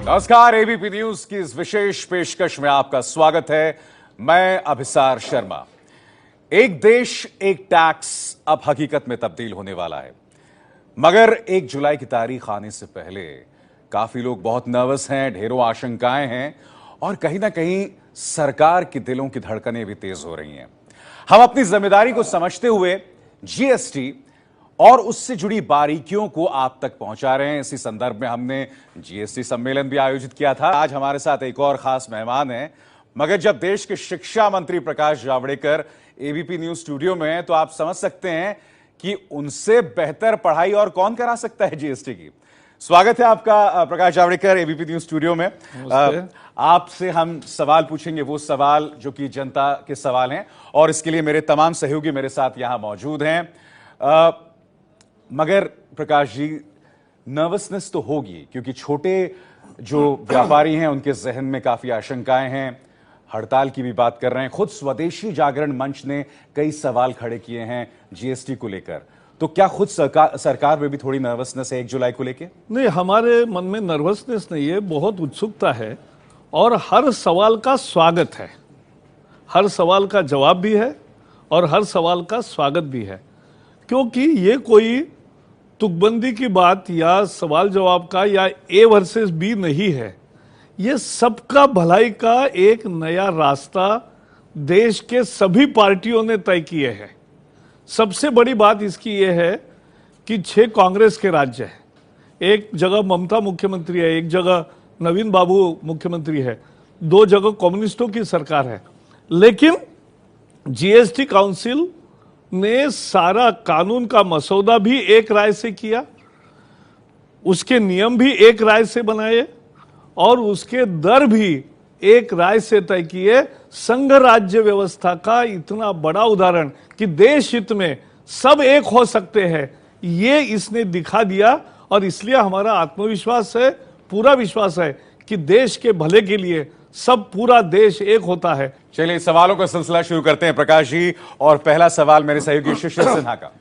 नमस्कार, ABP news की इस विशेष पेशकश में आपका स्वागत है। मैं अभिसार शर्मा। एक देश एक टैक्स अब हकीकत में तब्दील होने वाला है, मगर 1 जुलाई की तारीख आने से पहले काफी लोग बहुत नर्वस हैं, ढेरों आशंकाएं हैं और कहीं ना कहीं सरकार के दिलों की धड़कनें भी तेज हो रही हैं। हम अपनी जिम्मेदारी को समझते हुए जीएसटी और उससे जुड़ी बारीकियों को आप तक पहुंचा रहे हैं। इसी संदर्भ में हमने जीएसटी सम्मेलन भी आयोजित किया था। आज हमारे साथ एक और खास मेहमान हैं, मगर जब देश के शिक्षा मंत्री Prakash Javadekar ABP news studio में हैं, तो आप समझ सकते हैं कि उनसे बेहतर पढ़ाई और कौन करा सकता है जीएसटी की। स्वागत है आपका Prakash Javadekar ABP news studio में। आपसे हम सवाल पूछेंगे, वो सवाल जो कि जनता के सवाल हैं, और इसके लिए मेरे तमाम सहयोगी मेरे साथ यहां मौजूद हैं। मगर प्रकाश जी, नर्वसनेस तो होगी, क्योंकि छोटे जो व्यापारी हैं उनके जहन में काफी आशंकाएं हैं। हड़ताल की भी बात कर रहे हैं। खुद स्वदेशी जागरण मंच ने कई सवाल खड़े किए हैं जीएसटी को लेकर। तो क्या खुद सरकार में भी थोड़ी नर्वसनेस है 1 जुलाई को लेकर? नहीं, हमारे मन में नर्वसनेस नहीं है, बहुत उत्सुकता है और हर सवाल का स्वागत है। हर सवाल का जवाब भी है और हर सवाल का स्वागत भी है, क्योंकि ये कोई तुकबंदी की बात या सवाल जवाब का या ए वर्सेस बी नहीं है। ये सबका भलाई का एक नया रास्ता देश के सभी पार्टियों ने तय किए हैं। सबसे बड़ी बात इसकी ये है कि 6 कांग्रेस के राज्य हैं। एक जगह ममता मुख्यमंत्री है, एक जगह नवीन बाबू मुख्यमंत्री है, 2 जगह कम्युनिस्टों की सरकार है। लेकिन जीएसटी काउंसिल ने सारा कानून का मसौदा भी एक राय से किया, उसके नियम भी एक राय से बनाए और उसके दर भी एक राय से तय किए। संघ राज्य व्यवस्था का इतना बड़ा उदाहरण कि देश हित में सब एक हो सकते हैं, ये इसने दिखा दिया। और इसलिए हमारा आत्मविश्वास है, पूरा विश्वास है कि देश के भले के लिए सब पूरा देश एक होता है। चलिए सवालों का सिलसिला शुरू करते हैं प्रकाश जी, और पहला सवाल मेरे सहयोगी शिशिर सिन्हा का।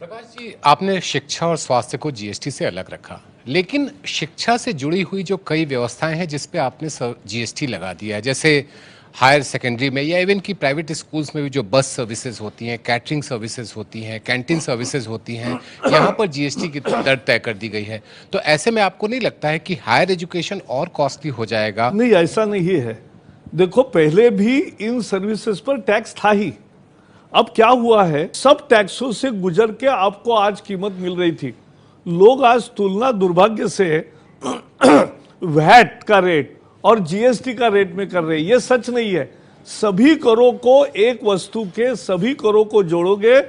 प्रकाश जी, आपने शिक्षा और स्वास्थ्य को जीएसटी से अलग रखा, लेकिन शिक्षा से जुड़ी हुई जो कई व्यवस्थाएं हैं जिस पे आपने जीएसटी लगा दिया है, जैसे हायर सेकेंडरी में या इवन की प्राइवेट स्कूल्स में भी जो बस सर्विसेज होती हैं, कैटरिंग सर्विसेज होती हैं, कैंटीन सर्विसेज होती हैं, यहाँ पर जीएसटी की दर तय कर दी गई है। तो ऐसे में आपको नहीं लगता है कि हायर एजुकेशन और कॉस्टली हो जाएगा? नहीं, ऐसा नहीं है। देखो, पहले भी इन सर्विसेज पर टैक्स था ही। अब क्या हुआ है, सब टैक्सों से गुजर के आपको आज कीमत मिल रही थी। लोग आज तुलना दुर्भाग्य से वैट का रेट और जीएसटी का रेट में कर रहे हैं। ये सच नहीं है। सभी करों को, एक वस्तु के सभी करों को जोड़ोगे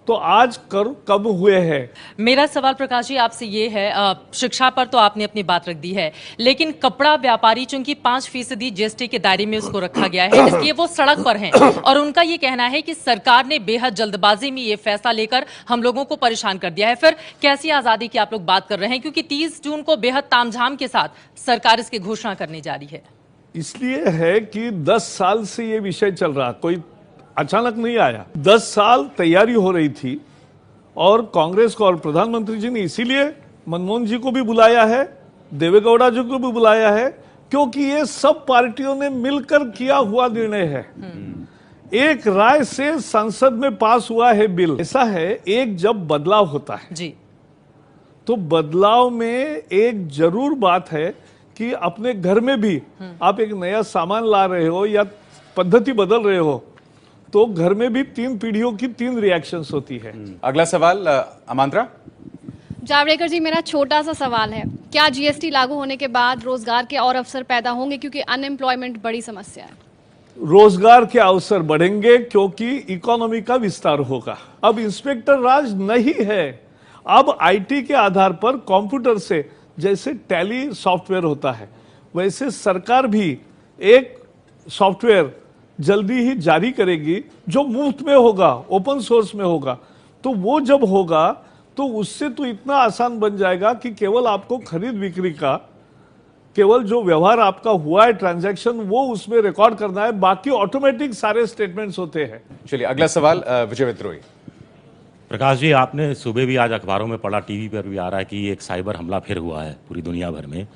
तो आज कर कम हुए हैं। मेरा सवाल प्रकाश जी आपसे ये है, शिक्षा पर तो आपने अपनी बात रख दी है, लेकिन कपड़ा व्यापारी चूंकि 5% जीएसटी के दायरे में उसको रखा गया है, इसलिए वो सड़क पर हैं और उनका ये कहना है कि सरकार ने बेहद जल्दबाजी में ये फैसला लेकर हम लोगों को परेशान कर दिया है। फिर कैसी आजादी की आप लोग बात कर रहे हैं, क्योंकि 30 जून को बेहद तामझाम के साथ सरकार इसकी घोषणा करने जा रही है। इसलिए है कि 10 साल से ये विषय चल रहा, कोई अचानक नहीं आया। 10 साल तैयारी हो रही थी और कांग्रेस को और प्रधानमंत्री जी ने इसीलिए मनमोहन जी को भी बुलाया है, देवेगौड़ा जी को भी बुलाया है, क्योंकि ये सब पार्टियों ने मिलकर किया हुआ निर्णय है। एक राय से संसद में पास हुआ है बिल। ऐसा है, एक जब बदलाव होता है जी, तो बदलाव में एक जरूर बात है कि अपने घर में भी आप एक नया सामान ला रहे हो या पद्धति बदल रहे हो, तो घर में भी 3 पीढ़ियों की 3 रिएक्शंस होती है। अगला सवाल अमांत्रा। जावड़ेकर जी, मेरा छोटा सा सवाल है, क्या जीएसटी लागू होने के बाद रोजगार के और अवसर पैदा होंगे, क्योंकि अनएम्प्लॉयमेंट बड़ी समस्या है? रोजगार के अवसर बढ़ेंगे क्योंकि इकोनॉमी का विस्तार होगा। अब इंस्पेक्टर राज नहीं है, अब आईटी के आधार पर कंप्यूटर से, जैसे टैली सॉफ्टवेयर होता है, वैसे सरकार भी एक सॉफ्टवेयर जल्दी ही जारी करेगी जो मुफ्त में होगा, ओपन सोर्स में होगा। तो वो जब होगा तो उससे तो इतना आसान बन जाएगा कि केवल आपको खरीद बिक्री का, केवल जो व्यवहार आपका हुआ है ट्रांजैक्शन, वो उसमें रिकॉर्ड करना है, बाकी ऑटोमेटिक सारे स्टेटमेंट्स होते हैं। चलिए अगला सवाल विजय विद्रोही। प्रकाश जी, आपने सुबह भी आज अखबारों में पढ़ा, टीवी पर भी आ रहा है कि एक साइबर हमला फिर हुआ है पूरी दुनिया भर में।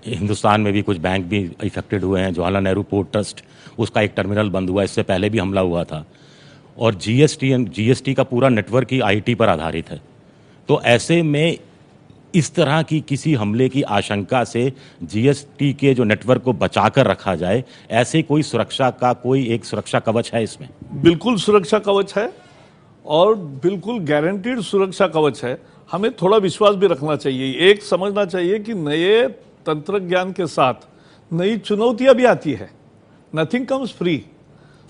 हिंदुस्तान में भी कुछ बैंक भी इफेक्टेड हुए हैं। जवाहरलाल नेहरू पोर्ट ट्रस्ट, उसका एक टर्मिनल बंद हुआ, इससे पहले भी हमला हुआ था। और जीएसटी का पूरा नेटवर्क ही आईटी पर आधारित है। तो ऐसे में इस तरह की किसी हमले की आशंका से जीएसटी के जो नेटवर्क को बचाकर रखा जाए, ऐसे कोई सुरक्षा का कोई एक सुरक्षा कवच है इसमें? बिल्कुल सुरक्षा कवच है और बिल्कुल गारंटीड सुरक्षा कवच है। हमें थोड़ा विश्वास भी रखना चाहिए। एक समझना चाहिए कि नए तंत्र ज्ञान के साथ नई चुनौतियां भी आती है। Nothing comes free.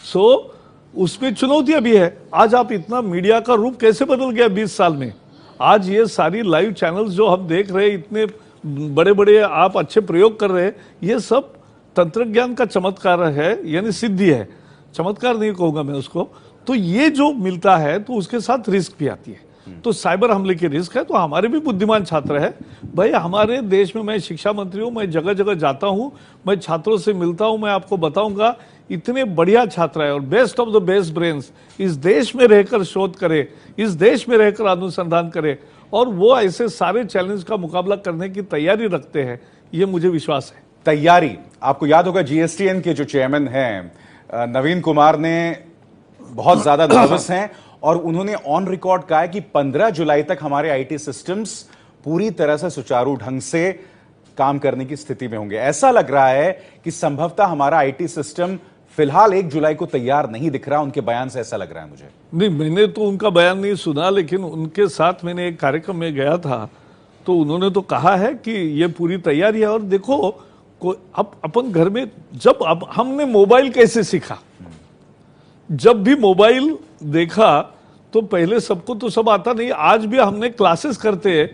सो उसमें चुनौतियां भी है। आज आप इतना मीडिया का रूप कैसे बदल गया 20 साल में। आज ये सारी लाइव चैनल्स जो हम देख रहे हैं, इतने बड़े बड़े आप अच्छे प्रयोग कर रहे हैं, ये सब तंत्र ज्ञान का चमत्कार है, यानी सिद्धि है। चमत्कार नहीं कहूंगा मैं उसको। तो ये जो मिलता है तो उसके साथ रिस्क भी आती है। तो साइबर हमले की रिस्क है। तो हमारे भी बुद्धिमान छात्र है भाई। हमारे देश में, मैं शिक्षा मंत्री हूं, मैं जगह जगह जाता हूं, मैं छात्रों से मिलता हूं। मैं आपको बताऊंगा, इतने बढ़िया छात्र है और best of the best brains इस देश में रहकर शोध करे, इस देश में रहकर अनुसंधान करे और वो ऐसे सारे चैलेंज का मुकाबला करने की तैयारी रखते हैं। ये मुझे विश्वास है। तैयारी, आपको याद होगा जीएसटीएन के जो चेयरमैन हैं नवीन कुमार ने बहुत ज्यादा नर्वस हैं और उन्होंने ऑन रिकॉर्ड कहा है कि 15 जुलाई तक हमारे आईटी सिस्टम्स पूरी तरह से सुचारू ढंग से काम करने की स्थिति में होंगे। ऐसा लग रहा है कि संभवतः हमारा आईटी सिस्टम फिलहाल 1 जुलाई को तैयार नहीं दिख रहा। उनके बयान से ऐसा लग रहा है मुझे। नहीं, मैंने तो उनका बयान नहीं सुना, लेकिन उनके साथ मैंने एक कार्यक्रम में गया था तो उन्होंने तो कहा है कि ये पूरी तैयारी है। और देखो, अब अपन घर में जब अब हमने मोबाइल कैसे सीखा, जब भी मोबाइल देखा तो पहले सबको तो सब आता नहीं। आज भी हमने क्लासेस करते हैं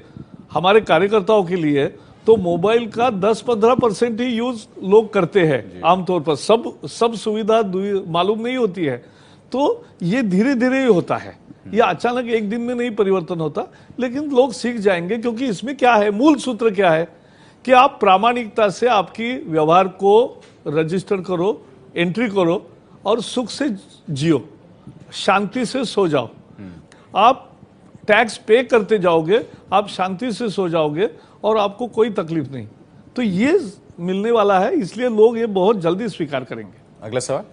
हमारे कार्यकर्ताओं के लिए, तो मोबाइल का 10-15% ही यूज लोग करते हैं आमतौर पर। सब सुविधा मालूम नहीं होती है। तो ये धीरे धीरे ही होता है। ये अचानक एक दिन में नहीं परिवर्तन होता, लेकिन लोग सीख जाएंगे। क्योंकि इसमें क्या है, मूल सूत्र क्या है कि आप प्रामाणिकता से आपकी व्यवहार को रजिस्टर करो, एंट्री करो और सुख से जियो, शांति से सो जाओ। आप टैक्स पे करते जाओगे, आप शांति से सो जाओगे और आपको कोई तकलीफ नहीं। तो ये मिलने वाला है, इसलिए लोग ये बहुत जल्दी स्वीकार करेंगे। अगला सवाल।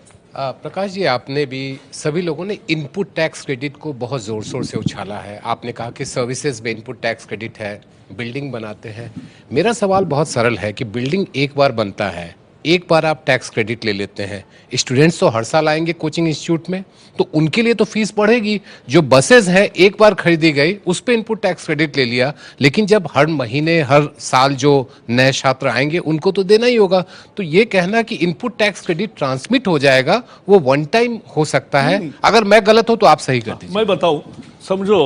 प्रकाश जी, आपने भी, सभी लोगों ने इनपुट टैक्स क्रेडिट को बहुत ज़ोर शोर से उछाला है। आपने कहा कि सर्विसेज में इनपुट टैक्स क्रेडिट है, बिल्डिंग बनाते हैं। मेरा सवाल बहुत सरल है कि बिल्डिंग एक बार बनता है, एक बार आप टैक्स क्रेडिट ले लेते हैं, स्टूडेंट्स तो हर साल आएंगे कोचिंग इंस्टीट्यूट में, तो उनके लिए तो फीस बढ़ेगी। जो बसेस हैं एक बार खरीदी गई, उस पर इनपुट टैक्स क्रेडिट ले लिया, लेकिन जब हर महीने हर साल जो नए छात्र आएंगे उनको तो देना ही होगा। तो ये कहना कि इनपुट टैक्स क्रेडिट ट्रांसमिट हो जाएगा, वो वन टाइम हो सकता है। अगर मैं गलत हो तो आप सही कर दीजिए। मैं बताऊं, समझो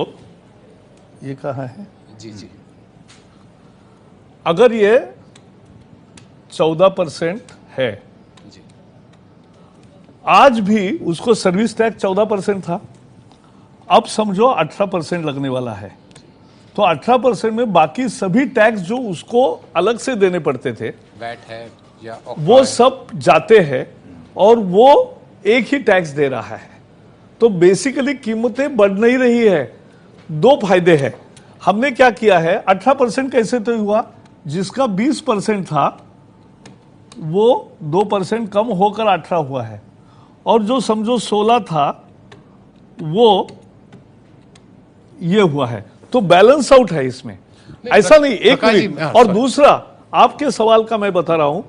ये कहा है जी जी, अगर ये 14% है, आज भी उसको सर्विस टैक्स 14% था, अब समझो 18% लगने वाला है। तो 18% में बाकी सभी टैक्स जो उसको अलग से देने पड़ते थे, वैट है या वो सब जाते हैं और वो एक ही टैक्स दे रहा है। तो बेसिकली कीमतें बढ़ नहीं रही है। दो फायदे हैं। हमने क्या किया है, 18% कैसे तो हुआ, जिसका 20% था वो 2% कम होकर 18 हुआ है, और जो समझो 16 था वो ये हुआ है। तो बैलेंस आउट है इसमें, ऐसा नहीं। एक मिनट, और दूसरा आपके सवाल का मैं बता रहा हूं,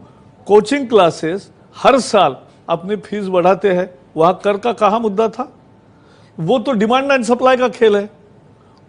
कोचिंग क्लासेस हर साल अपनी फीस बढ़ाते हैं। वहां कर का कहां मुद्दा था? वो तो डिमांड एंड सप्लाई का खेल है।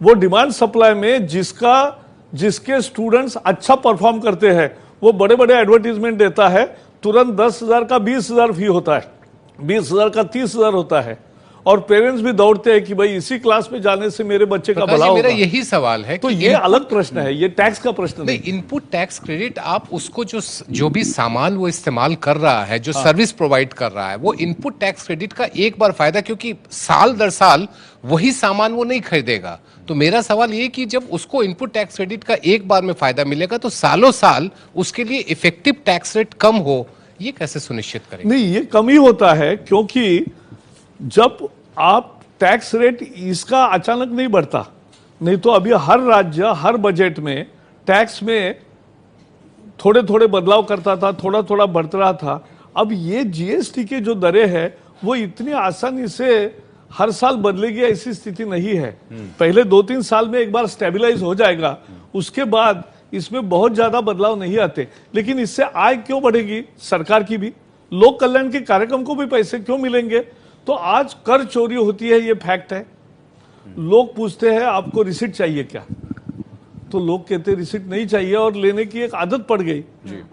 वो डिमांड सप्लाई में जिसके स्टूडेंट्स अच्छा परफॉर्म करते हैं वो बड़े बड़े एडवर्टीजमेंट देता है, तुरंत 10,000 का 20,000 फी होता है, 20,000 का 30,000 होता है, और पेरेंट्स भी दौड़ते हैं कि भाई इसी क्लास में जाने से मेरे बच्चे का भला होगा। मेरा यही सवाल है तो ये अलग प्रश्न है, ये टैक्स का प्रश्न नहीं। इनपुट टैक्स क्रेडिट आप उसको जो भी सामान वो इस्तेमाल कर रहा है, जो सर्विस प्रोवाइड कर रहा है, वो इनपुट टैक्स क्रेडिट का एक बार फायदा, क्योंकि साल दर साल वही सामान वो नहीं खरीदेगा। तो मेरा सवाल ये कि जब उसको इनपुट टैक्स क्रेडिट का एक बार में फायदा मिलेगा तो सालों साल उसके लिए इफेक्टिव टैक्स रेट कम हो, ये कैसे सुनिश्चित करेंगे? नहीं, ये कम ही होता है, क्योंकि जब आप टैक्स रेट इसका अचानक नहीं बढ़ता, नहीं तो अभी हर राज्य हर बजट में टैक्स में थोड़े थोड़े बदलाव करता था, थोड़ा थोड़ा बढ़ता रहा था। अब ये जीएसटी के जो दरें हैं वो इतनी आसानी से हर साल बदलेगी ऐसी स्थिति नहीं है। पहले 2-3 साल में एक बार स्टेबलाइज हो जाएगा, उसके बाद इसमें बहुत ज्यादा बदलाव नहीं आते। लेकिन इससे आय क्यों बढ़ेगी सरकार की भी, लोक कल्याण के कार्यक्रम को भी पैसे क्यों मिलेंगे? तो आज कर चोरी होती है, ये फैक्ट है। लोग पूछते हैं आपको रिसीट चाहिए क्या, तो लोग कहते हैं रिसीट नहीं चाहिए और लेने की एक आदत पड़ गई।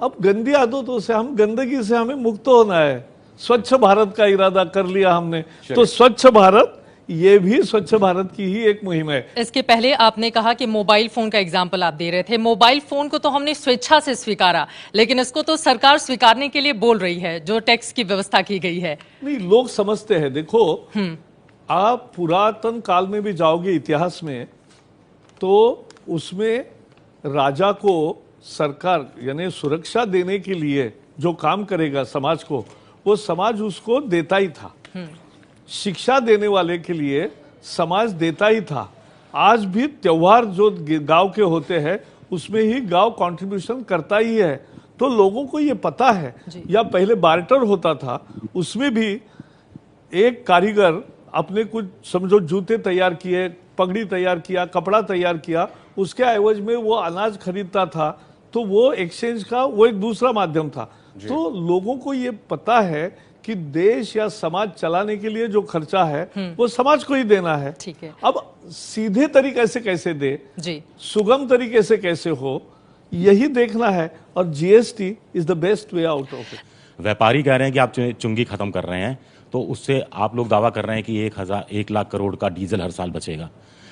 अब गंदी आदतों से हम, गंदगी से हमें मुक्त होना है। स्वच्छ भारत का इरादा कर लिया हमने, तो स्वच्छ भारत ये भी स्वच्छ भारत की ही एक मुहिम है। इसके पहले आपने कहा कि मोबाइल फोन का एग्जाम्पल आप दे रहे थे। मोबाइल फोन को तो हमने स्वेच्छा से स्वीकारा, लेकिन इसको तो सरकार स्वीकारने के लिए बोल रही है, जो टैक्स की व्यवस्था की गई है। नहीं, लोग समझते हैं। देखो, आप पुरातन काल में भी जाओगे इतिहास में, तो उसमें राजा को सरकार यानी सुरक्षा देने के लिए जो काम करेगा समाज को, वो समाज उसको देता ही था। शिक्षा देने वाले के लिए समाज देता ही था। आज भी त्योहार जो गांव के होते हैं उसमें ही गांव कंट्रीब्यूशन करता ही है। तो लोगों को ये पता है। या पहले बार्टर होता था, उसमें भी एक कारीगर अपने कुछ समझो जूते तैयार किए, पगड़ी तैयार किया, कपड़ा तैयार किया, उसके एवज में वो अनाज खरीदता था, तो वो एक्सचेंज का वो एक दूसरा माध्यम था। तो लोगों को ये पता है कि देश या समाज चलाने के लिए जो खर्चा है वो समाज को ही देना है। ठीक है। अब सीधे तरीके से कैसे दे जी, सुगम तरीके से कैसे हो, यही देखना है। और GST is the best way out of it. व्यापारी कह रहे हैं कि आप चुंगी खत्म कर रहे हैं, तो उससे आप लोग दावा कर रहे हैं कि 1 लाख करोड़ का डीजल हर साल बचेगा।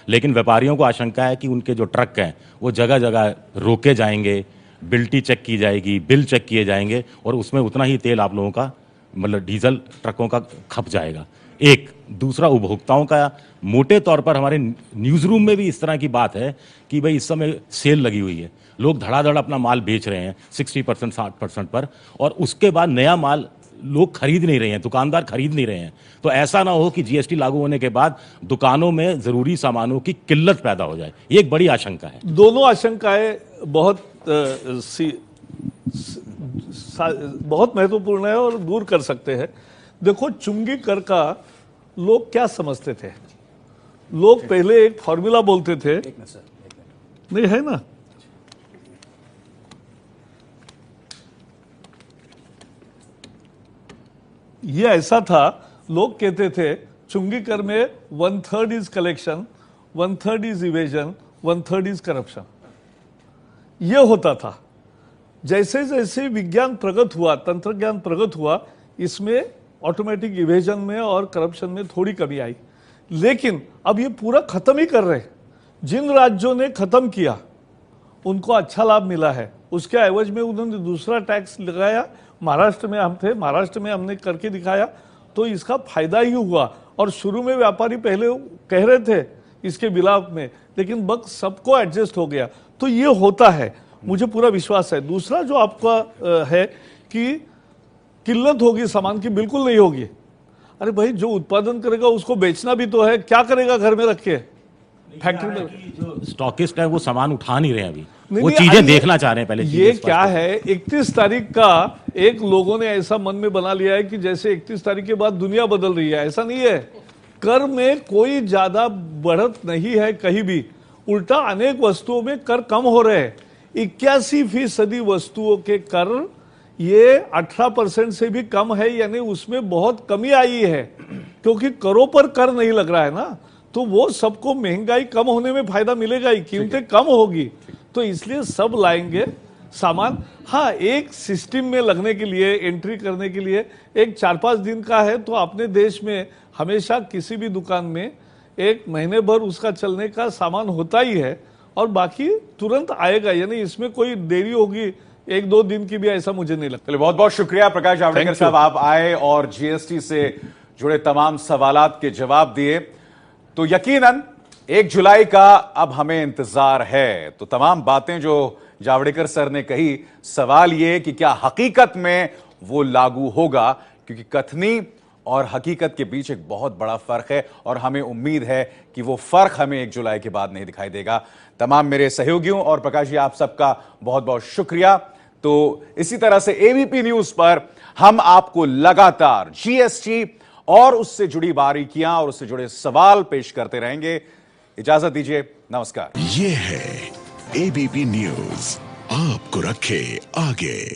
लेकिन व्यापारियों को आशंका है कि उनके जो ट्रक हैं वो जगह जगह रोके जाएंगे, बिल्टी चेक की जाएगी, बिल चेक किए जाएंगे, और उसमें उतना ही तेल आप लोगों का मतलब डीजल ट्रकों का खप जाएगा। एक दूसरा, उपभोक्ताओं का मोटे तौर पर हमारे न्यूज़ रूम में भी इस तरह की बात है कि भाई इस समय सेल लगी हुई है, लोग धड़ाधड़ अपना माल बेच रहे हैं 60% 60% पर, और उसके बाद नया माल लोग खरीद नहीं रहे हैं, दुकानदार खरीद नहीं रहे हैं। तो ऐसा ना हो कि जीएसटी लागू होने के बाद दुकानों में जरूरी सामानों की किल्लत पैदा हो जाए, ये एक बड़ी आशंका है। दोनों आशंकाएं बहुत महत्वपूर्ण है और दूर कर सकते हैं। देखो, चुंगी कर का लोग क्या समझते थे? लोग पहले एक फॉर्मूला बोलते थे, नहीं है ना, ये ऐसा था, लोग कहते थे चुंगी कर में 1/3 is collection, 1/3 is evasion, 1/3 is corruption. ये होता था। जैसे जैसे विज्ञान प्रगत हुआ, तंत्र ज्ञान प्रगत हुआ, इसमें ऑटोमेटिक इवेजन में और करप्शन में थोड़ी कमी आई। लेकिन अब ये पूरा खत्म ही कर रहे। जिन राज्यों ने खत्म किया उनको अच्छा लाभ मिला है, उसके एवज में उन्होंने दूसरा टैक्स लगाया। महाराष्ट्र में हम थे, महाराष्ट्र में हमने करके दिखाया, तो इसका फायदा ही हुआ। और शुरू में व्यापारी पहले कह रहे थे इसके खिलाफ में, लेकिन बस सबको एडजस्ट हो गया। तो ये होता है, मुझे पूरा विश्वास है। दूसरा जो आपका है कि किल्लत होगी सामान की, बिल्कुल नहीं होगी। अरे भाई, जो उत्पादन करेगा उसको बेचना भी तो है, क्या करेगा घर में रख के? फैक्ट्री में जो स्टॉकिस्ट है वो सामान उठा नहीं रहे अभी, नहीं, वो नहीं, चीजें देखना चाह रहे हैं पहले। ये क्या है, 31 तारीख का एक लोगों ने ऐसा मन में बना लिया है कि जैसे 31 तारीख के बाद दुनिया बदल रही है। ऐसा नहीं है। कर में कोई ज्यादा बढ़त नहीं है कहीं भी, उल्टा अनेक वस्तुओं में कर कम हो रहे हैं। 81% वस्तुओं के कर ये 18% से भी कम है, यानी उसमें बहुत कमी आई है, क्योंकि करों पर कर नहीं लग रहा है ना। तो वो सबको महंगाई कम होने में फायदा मिलेगा ही, कीमतें कम होगी, तो इसलिए सब लाएंगे सामान। हाँ, एक सिस्टम में लगने के लिए, एंट्री करने के लिए एक 4-5 दिन का है, तो अपने देश में हमेशा किसी भी दुकान में 1 महीने भर उसका चलने का सामान होता ही है, और बाकी तुरंत आएगा, यानी इसमें कोई देरी होगी 1-2 दिन की भी, ऐसा मुझे नहीं लगता। बहुत बहुत शुक्रिया प्रकाश जावड़ेकर साहब, आप आए और जीएसटी से जुड़े तमाम सवालात के जवाब दिए। तो यकीनन 1 जुलाई का अब हमें इंतजार है। तो तमाम बातें जो जावड़ेकर सर ने कही, सवाल यह कि क्या हकीकत में वो लागू होगा, क्योंकि कथनी और हकीकत के बीच एक बहुत बड़ा फर्क है और हमें उम्मीद है कि वो फर्क हमें 1 जुलाई के बाद नहीं दिखाई देगा। तमाम मेरे सहयोगियों और प्रकाश जी, आप सबका बहुत बहुत शुक्रिया। तो इसी तरह से एबीपी न्यूज पर हम आपको लगातार जीएसटी और उससे जुड़ी बारीकियां और उससे जुड़े सवाल पेश करते रहेंगे। इजाजत दीजिए, नमस्कार। ये है एबीपी न्यूज, आपको रखे आगे।